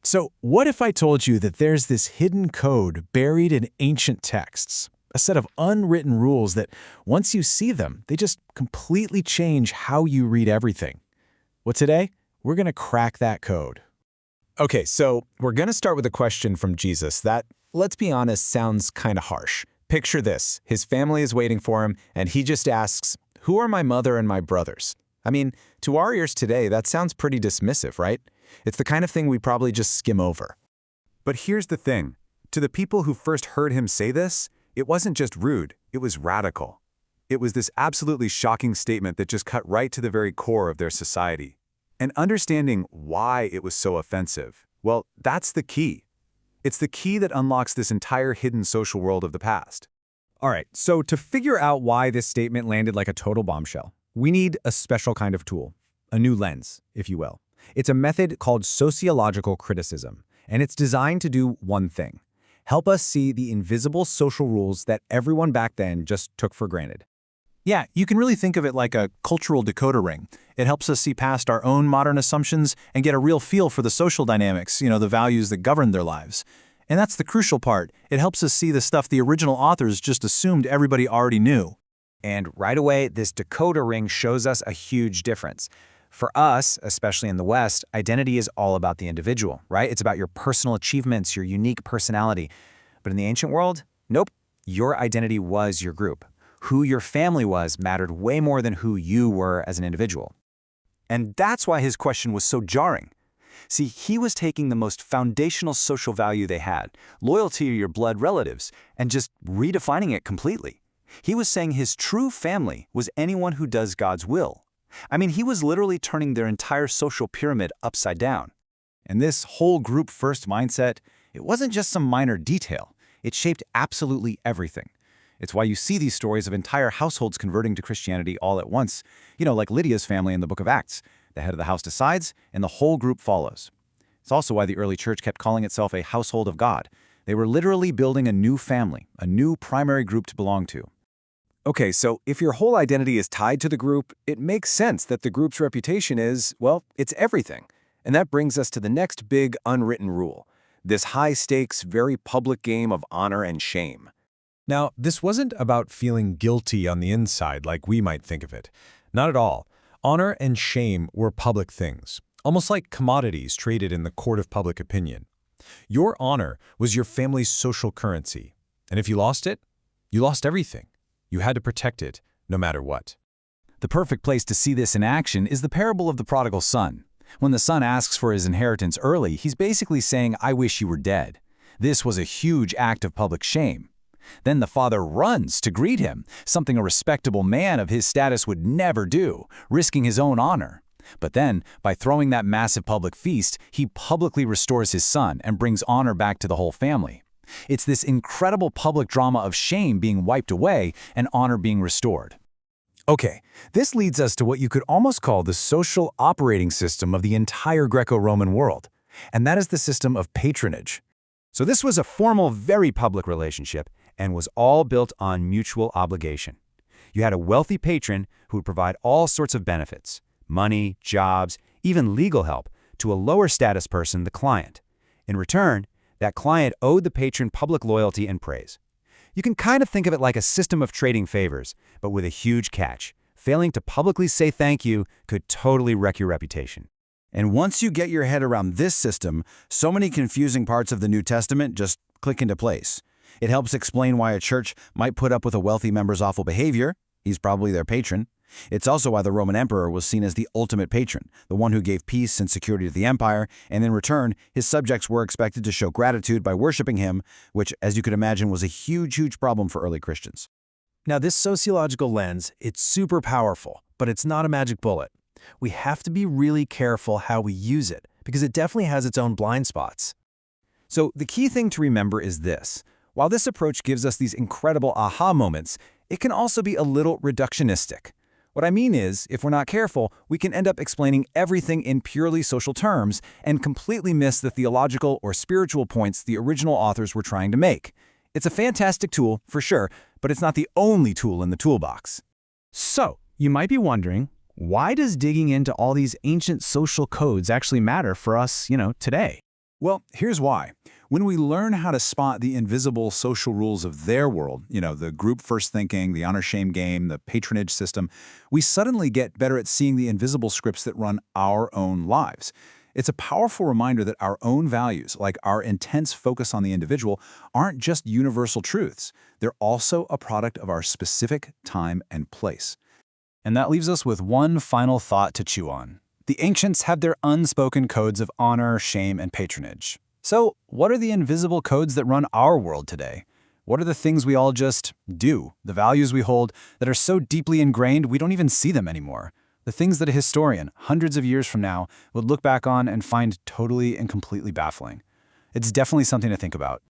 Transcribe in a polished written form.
So what if I told you that there's this hidden code buried in ancient texts? A set of unwritten rules that, once you see them, they just completely change how you read everything. Well, today, we're going to crack that code. Okay, so we're going to start with a question from Jesus that, let's be honest, sounds kind of harsh. Picture this. His family is waiting for him, and he just asks, "Who are my mother and my brothers?" I mean, to our ears today, that sounds pretty dismissive, right? It's the kind of thing we probably just skim over. But here's the thing. To the people who first heard him say this, it wasn't just rude, it was radical. It was this absolutely shocking statement that just cut right to the very core of their society. And understanding why it was so offensive, well, that's the key. It's the key that unlocks this entire hidden social world of the past. All right, so to figure out why this statement landed like a total bombshell, we need a special kind of tool, a new lens, if you will. It's a method called sociological criticism, and it's designed to do one thing: help us see the invisible social rules that everyone back then just took for granted. Yeah, you can really think of it like a cultural decoder ring. It helps us see past our own modern assumptions and get a real feel for the social dynamics, the values that govern their lives. And that's the crucial part. It helps us see the stuff the original authors just assumed everybody already knew. And right away, this decoder ring shows us a huge difference. For us, especially in the West, identity is all about the individual, right? It's about your personal achievements, your unique personality. But in the ancient world, nope, your identity was your group. Who your family was mattered way more than who you were as an individual. And that's why his question was so jarring. See, he was taking the most foundational social value they had, loyalty to your blood relatives, and just redefining it completely. He was saying his true family was anyone who does God's will. I mean, he was literally turning their entire social pyramid upside down. And this whole group-first mindset, it wasn't just some minor detail. It shaped absolutely everything. It's why you see these stories of entire households converting to Christianity all at once, like Lydia's family in the book of Acts. The head of the house decides, and the whole group follows. It's also why the early church kept calling itself a household of God. They were literally building a new family, a new primary group to belong to. Okay, so if your whole identity is tied to the group, it makes sense that the group's reputation is, well, it's everything. And that brings us to the next big unwritten rule, this high-stakes, very public game of honor and shame. Now, this wasn't about feeling guilty on the inside like we might think of it. Not at all. Honor and shame were public things, almost like commodities traded in the court of public opinion. Your honor was your family's social currency, and if you lost it, you lost everything. You had to protect it, no matter what. The perfect place to see this in action is the parable of the prodigal son. When the son asks for his inheritance early, he's basically saying, "I wish you were dead." This was a huge act of public shame. Then the father runs to greet him, something a respectable man of his status would never do, risking his own honor. But then, by throwing that massive public feast, he publicly restores his son and brings honor back to the whole family. It's this incredible public drama of shame being wiped away and honor being restored. Okay, this leads us to what you could almost call the social operating system of the entire Greco-Roman world, and that is the system of patronage. So this was a formal, very public relationship and was all built on mutual obligation. You had a wealthy patron who would provide all sorts of benefits, money, jobs, even legal help, to a lower status person, the client. In return, that client owed the patron public loyalty and praise. You can kind of think of it like a system of trading favors, but with a huge catch. Failing to publicly say thank you could totally wreck your reputation. And once you get your head around this system, so many confusing parts of the New Testament just click into place. It helps explain why a church might put up with a wealthy member's awful behavior. He's probably their patron. It's also why the Roman emperor was seen as the ultimate patron, the one who gave peace and security to the empire, and in return, his subjects were expected to show gratitude by worshiping him, which, as you could imagine, was a huge problem for early Christians. Now, this sociological lens, it's super powerful, but it's not a magic bullet. We have to be really careful how we use it, because it definitely has its own blind spots. So the key thing to remember is this. While this approach gives us these incredible aha moments, it can also be a little reductionistic. What I mean is, if we're not careful, we can end up explaining everything in purely social terms and completely miss the theological or spiritual points the original authors were trying to make. It's a fantastic tool, for sure, but it's not the only tool in the toolbox. So, you might be wondering, why does digging into all these ancient social codes actually matter for us, today? Well, here's why. When we learn how to spot the invisible social rules of their world, the group first thinking, the honor-shame game, the patronage system, we suddenly get better at seeing the invisible scripts that run our own lives. It's a powerful reminder that our own values, like our intense focus on the individual, aren't just universal truths. They're also a product of our specific time and place. And that leaves us with one final thought to chew on. The ancients had their unspoken codes of honor, shame, and patronage. So, what are the invisible codes that run our world today? What are the things we all just do, the values we hold that are so deeply ingrained we don't even see them anymore? The things that a historian, hundreds of years from now, would look back on and find totally and completely baffling. It's definitely something to think about.